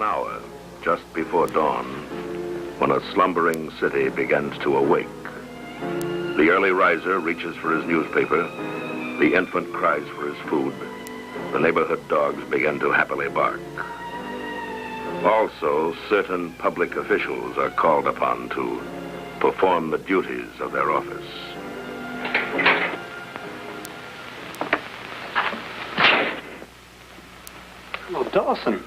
hour, just before dawn, when a slumbering city begins to awake. The early riser reaches for his newspaper. The infant cries for his food. The neighborhood dogs begin to happily bark. Also, certain public officials are called upon to perform the duties of their office. Hello, Dawson.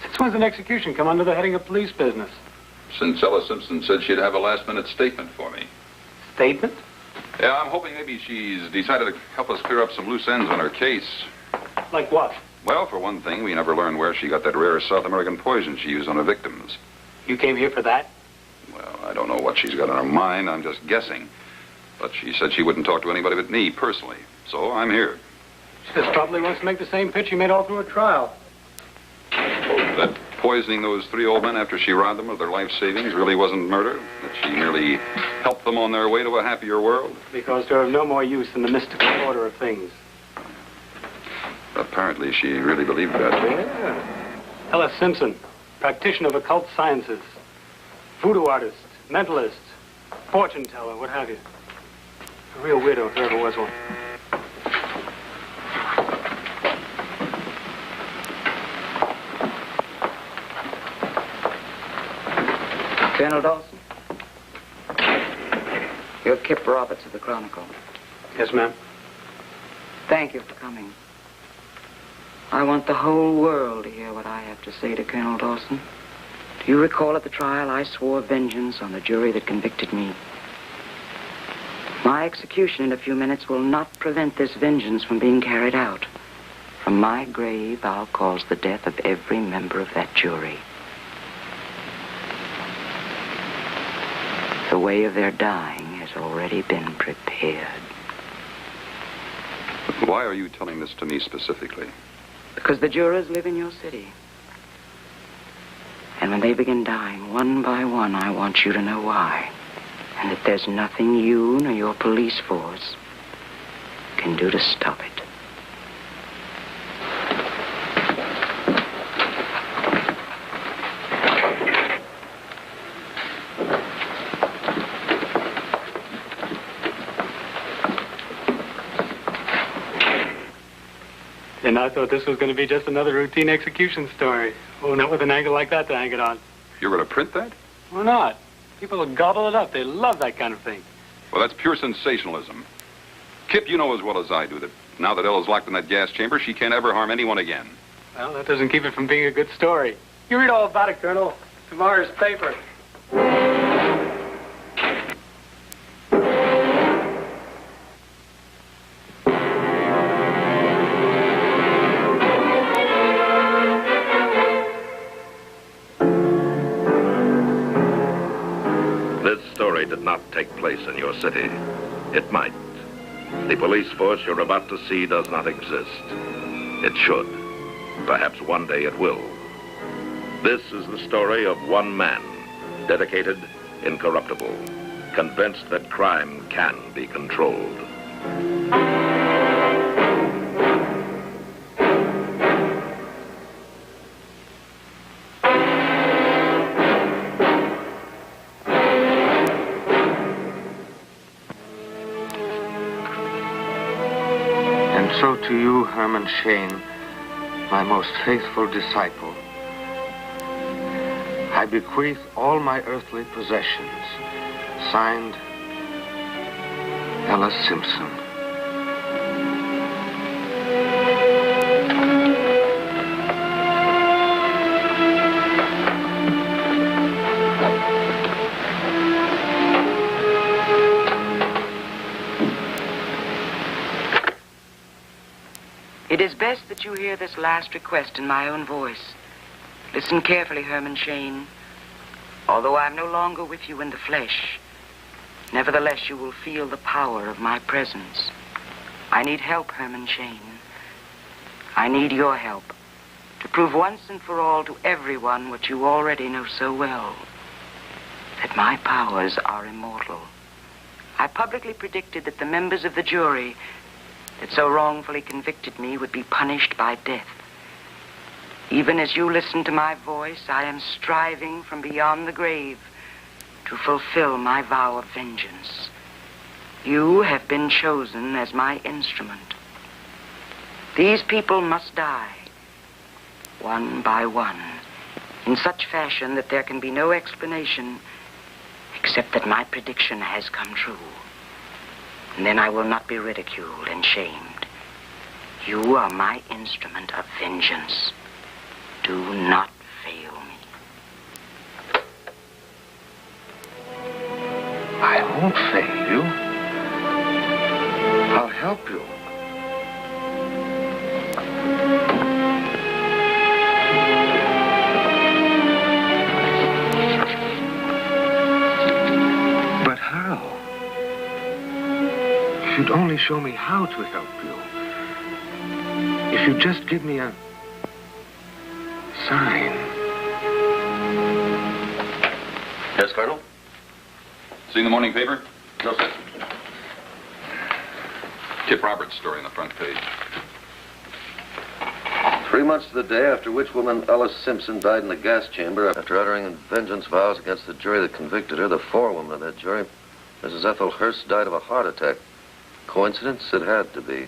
Since when's an execution come under the heading of police business? Since Ella Simpson said she'd have a last-minute statement for me. Statement? Yeah, I'm hoping maybe she's decided to help us clear up some loose ends on her case. Like what? Well, for one thing, we never learned where she got that rare South American poison she used on her victims. You came here for that? Well, I don't know what she's got in her mind. I'm just guessing. But she said she wouldn't talk to anybody but me, personally. So I'm here. She just probably wants to make the same pitch she made all through her trial. Oh, that poisoning those three old men after she robbed them of their life savings really wasn't murder? That she merely helped them on their way to a happier world? Because they're of no more use in the mystical order of things. Apparently, she really believed that. Yeah. Ella Simpson, practitioner of occult sciences, voodoo artist, mentalist, fortune teller, what have you. A real weirdo, if there ever was one. Colonel Dawson? You're Kip Roberts of the Chronicle. Yes, ma'am. Thank you for coming. I want the whole world to hear what I have to say to Colonel Dawson. Do you recall at the trial I swore vengeance on the jury that convicted me? My execution in a few minutes will not prevent this vengeance from being carried out. From my grave, I'll cause the death of every member of that jury. The way of their dying has already been prepared. Why are you telling this to me specifically? Because the jurors live in your city. And when they begin dying one by one, I want you to know why. And that there's nothing you nor your police force can do to stop it. And I thought this was going to be just another routine execution story. Oh, not with an angle like that to hang it on. You're going to print that? Why not? People will gobble it up. They love that kind of thing. Well, that's pure sensationalism. Kip, you know as well as I do that now that Ella's locked in that gas chamber, she can't ever harm anyone again. Well, that doesn't keep it from being a good story. You read all about it, Colonel. Tomorrow's paper. Did not take place in your city. It might. The police force you're about to see does not exist. It should. Perhaps one day it will. This is the story of one man, dedicated, incorruptible, convinced that crime can be controlled. So to you, Herman Shane, my most faithful disciple, I bequeath all my earthly possessions. Signed, Ella Simpson. It is best that you hear this last request in my own voice. Listen carefully, Herman Shane. Although I'm no longer with you in the flesh, nevertheless you will feel the power of my presence. I need help, Herman Shane. I need your help to prove once and for all to everyone what you already know so well, that my powers are immortal. I publicly predicted that the members of the jury that so wrongfully convicted me would be punished by death. Even as you listen to my voice, I am striving from beyond the grave to fulfill my vow of vengeance. You have been chosen as my instrument. These people must die, one by one, in such fashion that there can be no explanation except that my prediction has come true. And then I will not be ridiculed and shamed. You are my instrument of vengeance. Do not fail me. I won't fail you. I'll help you. But how? If you'd only show me how to help you. If you'd just give me a sign. Yes, Colonel? Seen the morning paper? No, sir. Kip Roberts' story on the front page. 3 months to the day after which woman Alice Simpson died in the gas chamber after uttering vengeance vows against the jury that convicted her, the forewoman of that jury, Mrs. Ethel Hurst, died of a heart attack. Coincidence? It had to be.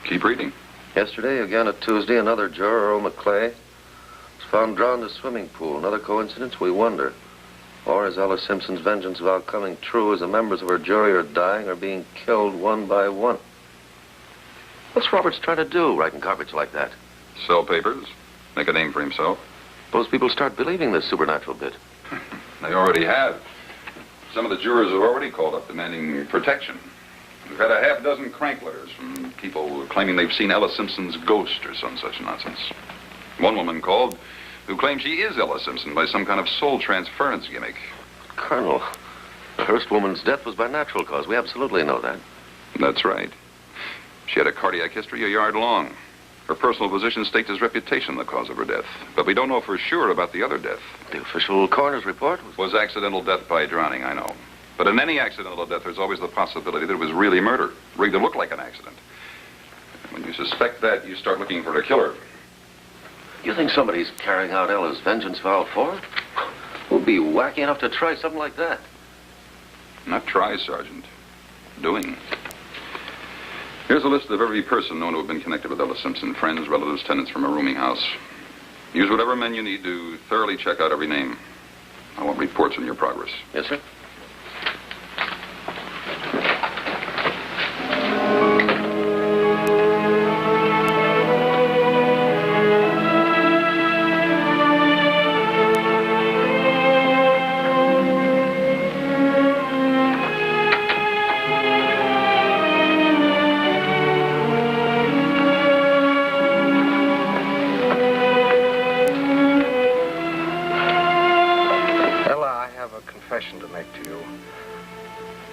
Keep reading. Yesterday, again a Tuesday, another juror, Earl McClay, was found drowned in a swimming pool. Another coincidence? We wonder. Or is Alice Simpson's vengeance vow coming true as the members of her jury are dying or being killed one by one? What's Roberts trying to do, writing garbage like that? Sell papers. Make a name for himself. Suppose people start believing this supernatural bit. They already have. Some of the jurors have already called up demanding protection. We've had a half dozen crank letters from people claiming they've seen Ella Simpson's ghost or some such nonsense. One woman called who claims she is Ella Simpson by some kind of soul transference gimmick. Colonel, the Hearst woman's death was by natural cause. We absolutely know that. That's right. She had a cardiac history a yard long. Her personal physician staked his reputation the cause of her death. But we don't know for sure about the other death. The official coroner's report was accidental death by drowning, I know. But in any accidental death, there's always the possibility that it was really murder, rigged to look like an accident. When you suspect that, you start looking for a killer. You think somebody's carrying out Ella's vengeance vow for her? Who'd be wacky enough to try something like that? Not try, Sergeant. Doing. Here's a list of every person known to have been connected with Ella Simpson. Friends, relatives, tenants from a rooming house. Use whatever men you need to thoroughly check out every name. I want reports on your progress. Yes, sir.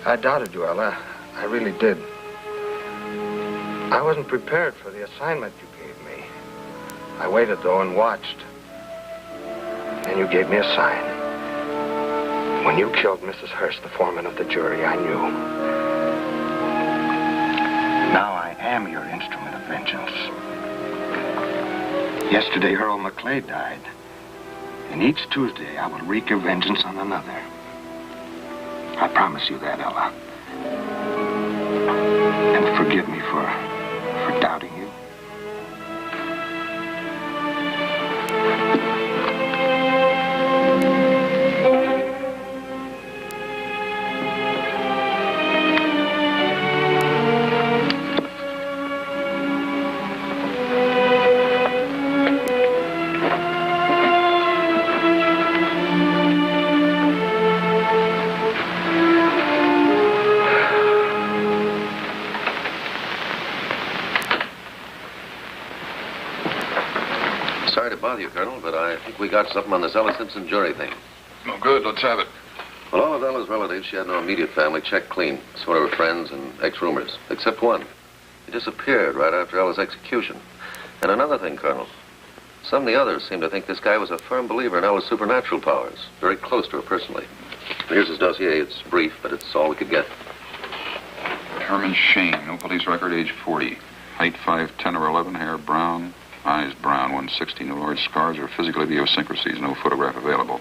I doubted you, Ella. I really did. I wasn't prepared for the assignment you gave me. I waited, though, and watched. And you gave me a sign. When you killed Mrs. Hurst, the foreman of the jury, I knew. Now I am your instrument of vengeance. Yesterday, Earl McClay died. And each Tuesday, I will wreak your vengeance on another. I promise you that, Ella. And forgive me for doubting you. Sorry to bother you, Colonel, but I think we got something on this Ella Simpson jury thing. Oh, good. Let's have it. Well, all of Ella's relatives, she had no immediate family, checked clean. Sort of her friends and ex-roomers, except one. He disappeared right after Ella's execution. And another thing, Colonel. Some of the others seem to think this guy was a firm believer in Ella's supernatural powers. Very close to her personally. Here's his dossier. It's brief, but it's all we could get. Herman Shane, no police record, age 40. Height 5'10" or 11, hair brown. Eyes brown, 160. No large scars or physical idiosyncrasies. No photograph available.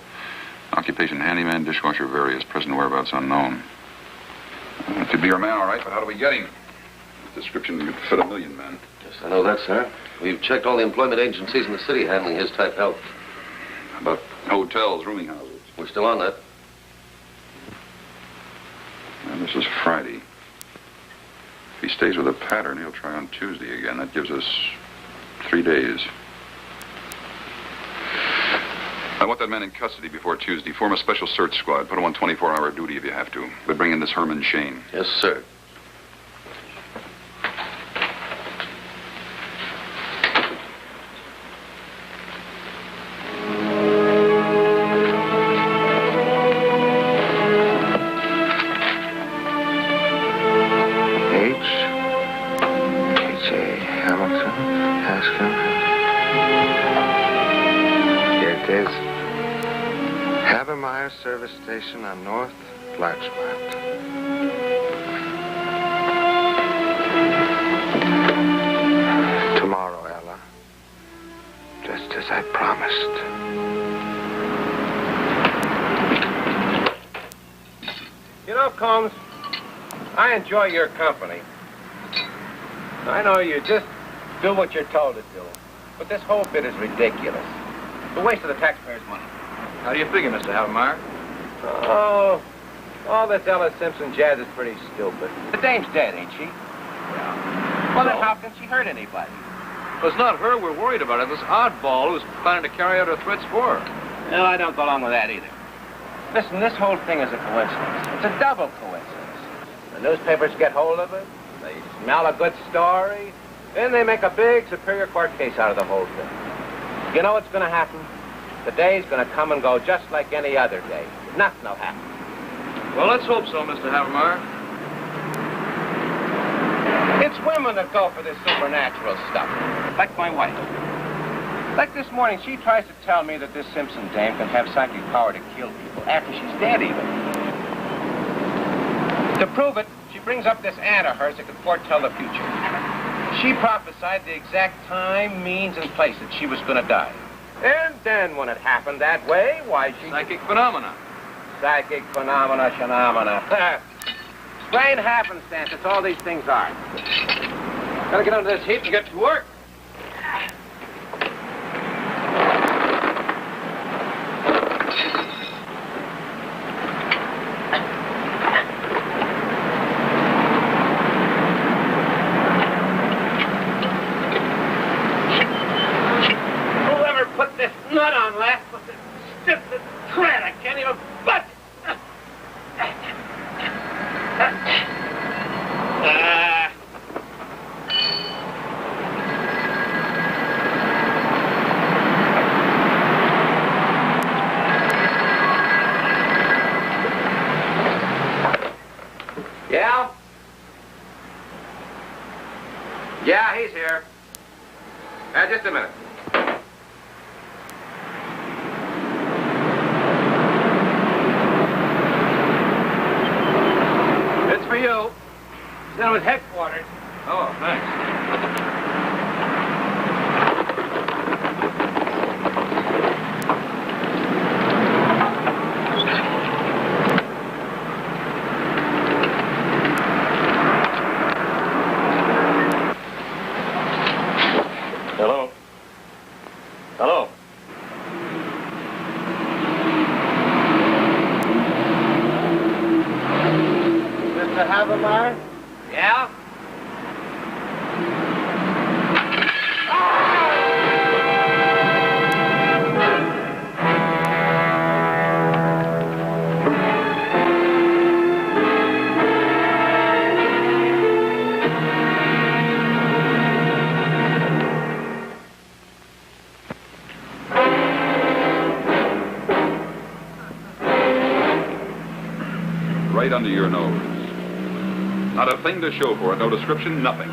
Occupation handyman, dishwasher, various. Present whereabouts unknown. Could be our man, all right, but how do we get him? His description could fit 1,000,000 men. Yes, I know that, sir. We've checked all the employment agencies in the city handling his type help. How about hotels, rooming houses? We're still on that. And this is Friday. If he stays with a pattern, he'll try on Tuesday again. That gives us 3 days. I want that man in custody before Tuesday. Form a special search squad. Put him on 24-hour duty if you have to. But bring in this Herman Shane. Yes, sir. Service station on North Larchmont. Tomorrow, Ella. Just as I promised. You know, Combs, I enjoy your company. I know you just do what you're told to do. But this whole bit is ridiculous. It's a waste of the taxpayers' money. How do you figure, Mr. Havemeyer? Oh, all this Ella Simpson jazz is pretty stupid. The dame's dead, ain't she? Yeah. Well, then how can she hurt anybody? Well, it's not her we're worried about. It's this oddball who's planning to carry out her threats for her. No, I don't go along with that either. Listen, this whole thing is a coincidence. It's a double coincidence. The newspapers get hold of it, they smell a good story, then they make a big Superior Court case out of the whole thing. You know what's going to happen? The day's going to come and go just like any other day. Nothing will happen. Well, let's hope so, Mr. Havemeyer. It's women that go for this supernatural stuff, like my wife. Like this morning, she tries to tell me that this Simpson dame can have psychic power to kill people after she's dead even. To prove it, she brings up this aunt of hers that can foretell the future. She prophesied the exact time, means, and place that she was going to die. And then when it happened that way, why she... Psychic phenomena. Psychic phenomena. Strange happenstance, that's all these things are. Gotta get under this heat and get to work. Yeah, he's here. Just a minute. It's for you. That was headquarters. Oh, thanks. Hello? Hello? Mr. Havemeyer? Yeah? Right under your nose. Not a thing to show for it. No description, nothing.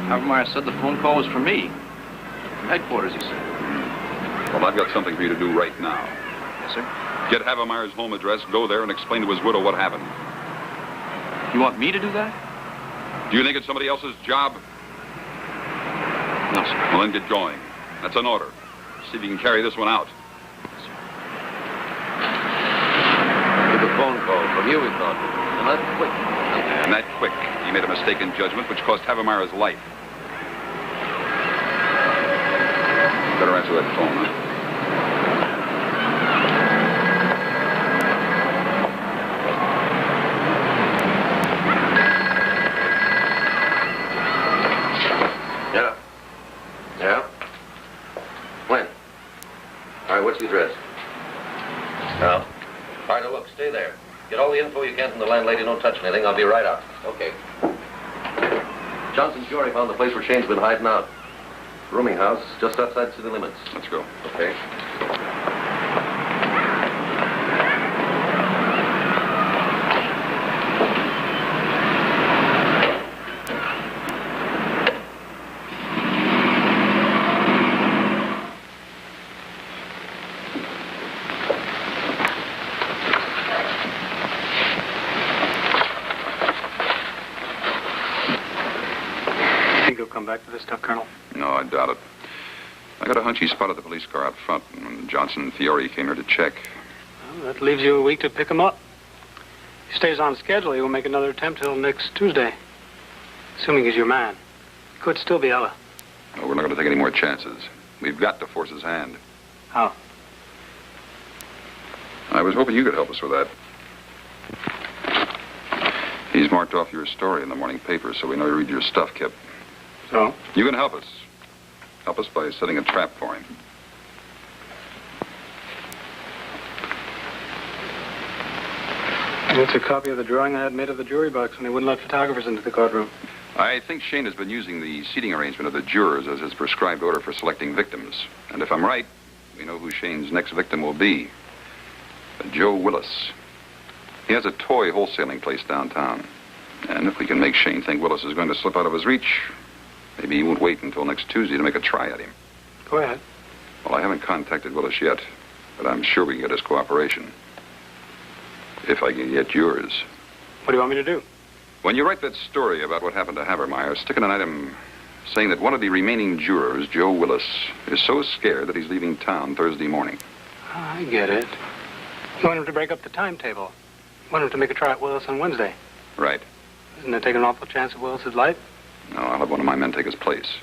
Havemeyer said the phone call was for me. From headquarters, he said. Well, I've got something for you to do right now. Yes, sir? Get Havemeyer's home address, go there, and explain to his widow what happened. You want me to do that? Do you think it's somebody else's job? No, sir. Well, then get going. That's an order. See if you can carry this one out. With a phone call from you, we thought. And that quick. And that quick. He made a mistake in judgment, which cost Havermeyer's life. Better answer that phone, huh? Yeah. Yeah? When? All right, what's the address? Now. All right, now look, stay there. Get all the info you can from the landlady. Don't touch anything. I'll be right out. Okay. Johnson's jury found the place where Shane's been hiding out. Rooming house just outside city limits. Let's go. Okay. Think he'll come back to this stuff, Colonel? No, I doubt it. I got a hunch he spotted the police car out front when Johnson and Fiore came here to check. Well, that leaves you a week to pick him up. If he stays on schedule, he won't make another attempt till next Tuesday. Assuming he's your man. He could still be Ella. No, we're not going to take any more chances. We've got to force his hand. How? I was hoping you could help us with that. He's marked off your story in the morning paper, so we know you read your stuff, Kip. So? You can help us. Help us by setting a trap for him. It's a copy of the drawing I had made of the jury box when they wouldn't let photographers into the courtroom. I think Shane has been using the seating arrangement of the jurors as his prescribed order for selecting victims. And if I'm right, we know who Shane's next victim will be. Joe Willis. He has a toy wholesaling place downtown. And if we can make Shane think Willis is going to slip out of his reach, maybe he won't wait until next Tuesday to make a try at him. Go ahead. Well, I haven't contacted Willis yet, but I'm sure we can get his cooperation. If I can get yours. What do you want me to do? When you write that story about what happened to Havermeyer, stick in an item saying that one of the remaining jurors, Joe Willis, is so scared that he's leaving town Thursday morning. I get it. You want him to break up the timetable. You want him to make a try at Willis on Wednesday. Right. Isn't that taking an awful chance of Willis's life? No, I'll have one of my men take his place.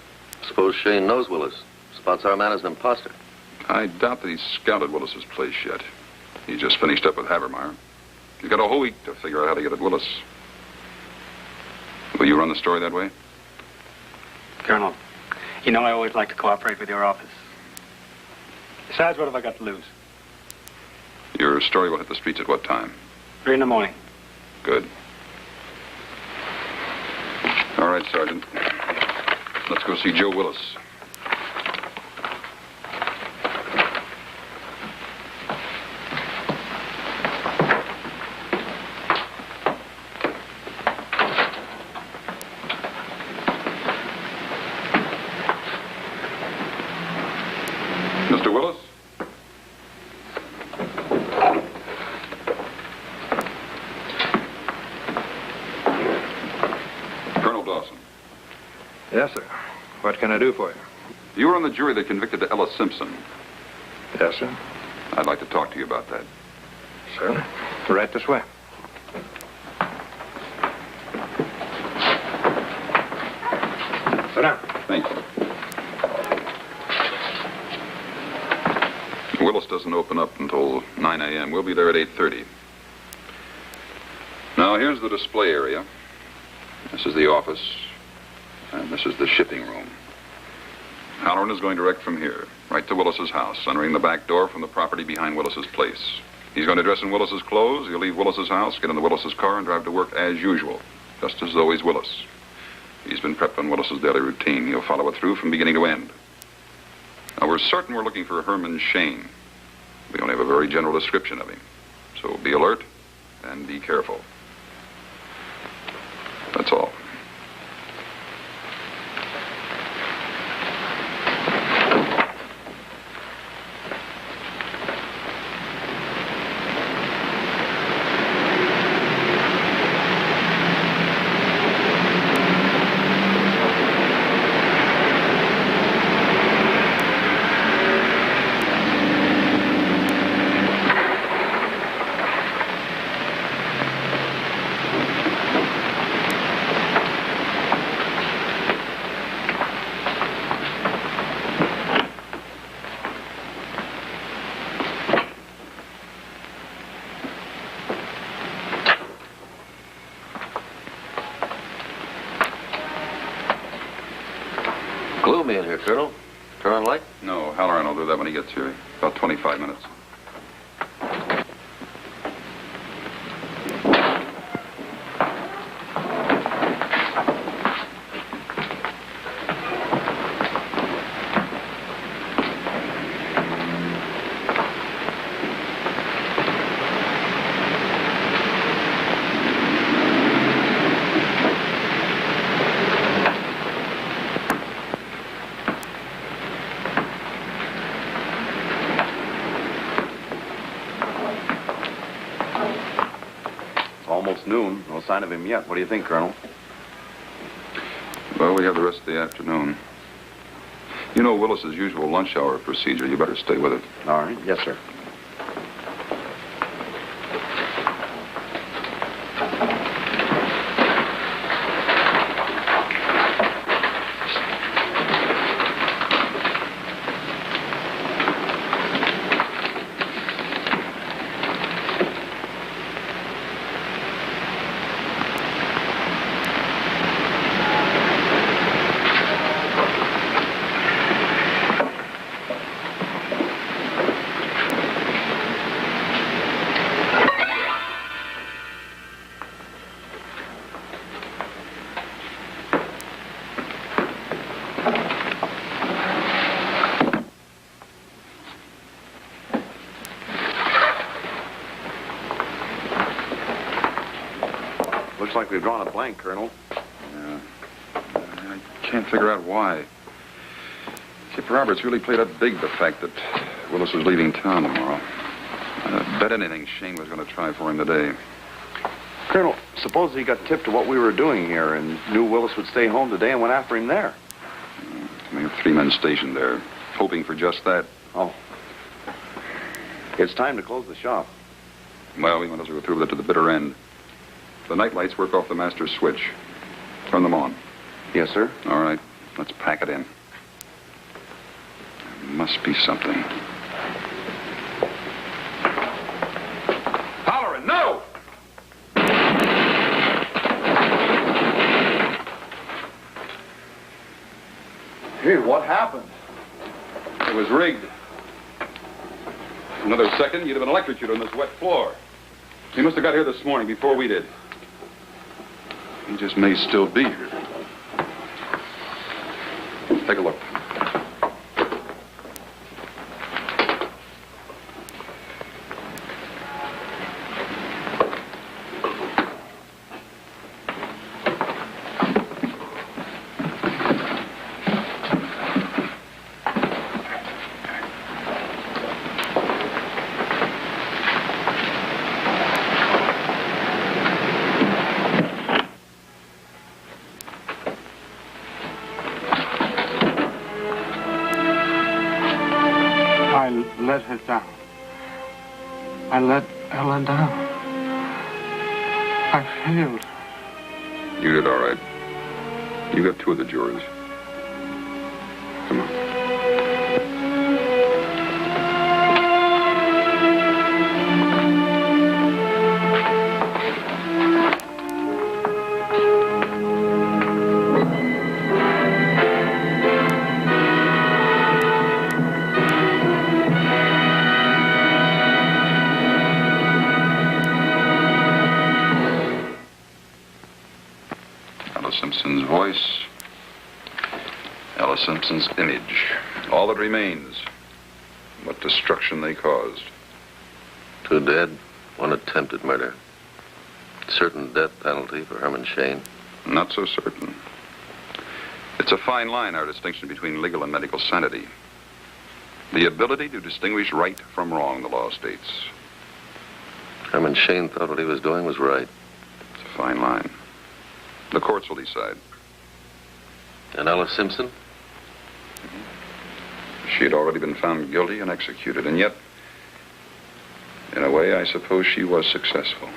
Suppose Shane knows Willis. Spots our man as an imposter. I doubt that he's scouted Willis's place yet. He just finished up with Havermeyer. He's got a whole week to figure out how to get at Willis. Will you run the story that way? Colonel, you know I always like to cooperate with your office. Besides, what have I got to lose? Your story will hit the streets at what time? 3 in the morning. Good. All right, Sergeant. Let's go see Joe Willis. Mr. Willis? Colonel Dawson. Yes, sir. What can I do for you? You were on the jury that convicted Ella Simpson. Yes, sir. I'd like to talk to you about that. Sir, right this way. Sit down. Thank you. Willis doesn't open up until 9 a.m. We'll be there at 8:30. Now, here's the display area. This is the office. And this is the shipping room. Halloran is going direct from here, right to Willis's house, entering the back door from the property behind Willis's place. He's going to dress in Willis's clothes. He'll leave Willis's house, get into Willis's car, and drive to work as usual, just as though he's Willis. He's been prepped on Willis's daily routine. He'll follow it through from beginning to end. Now, we're certain we're looking for Herman Shane. We only have a very general description of him. So be alert and be careful. That's all. gloomy in here, Colonel. Turn on light? No, Halloran will do that when he gets here. About 25 minutes. Almost noon. No sign of him yet. What do you think, Colonel? Well, we have the rest of the afternoon. You know Willis's usual lunch hour procedure. You better stay with it. All right. Yes, sir. Looks like we've drawn a blank, Colonel. Yeah. I can't figure out why. Kip Roberts really played up big the fact that Willis was leaving town tomorrow. I bet anything Shane was going to try for him today. Colonel, suppose he got tipped to what we were doing here and knew Willis would stay home today and went after him there. We have 3 men stationed there, hoping for just that. Oh. It's time to close the shop. Well, we might as well go through with it to the bitter end. The night lights work off the master switch. Turn them on. Yes, sir. All right. Let's pack it in. There must be something. Halloran, no! Hey, what happened? It was rigged. Another second, you'd have been electrocuted on this wet floor. He must have got here this morning before we did. He just may still be here. Take a look. Let her down. I let Ella down. I failed. You did all right. You got 2 of the jurors. Come on. Simpson's voice, Ella Simpson's image. All that remains, what destruction they caused. 2 dead, 1 attempted murder. Certain death penalty for Herman Shane. Not so certain. It's a fine line, our distinction between legal and medical sanity. The ability to distinguish right from wrong, the law states. Herman Shane thought what he was doing was right. It's a fine line. The courts will decide. And Ella Simpson? She had already been found guilty and executed, and yet, in a way, I suppose she was successful.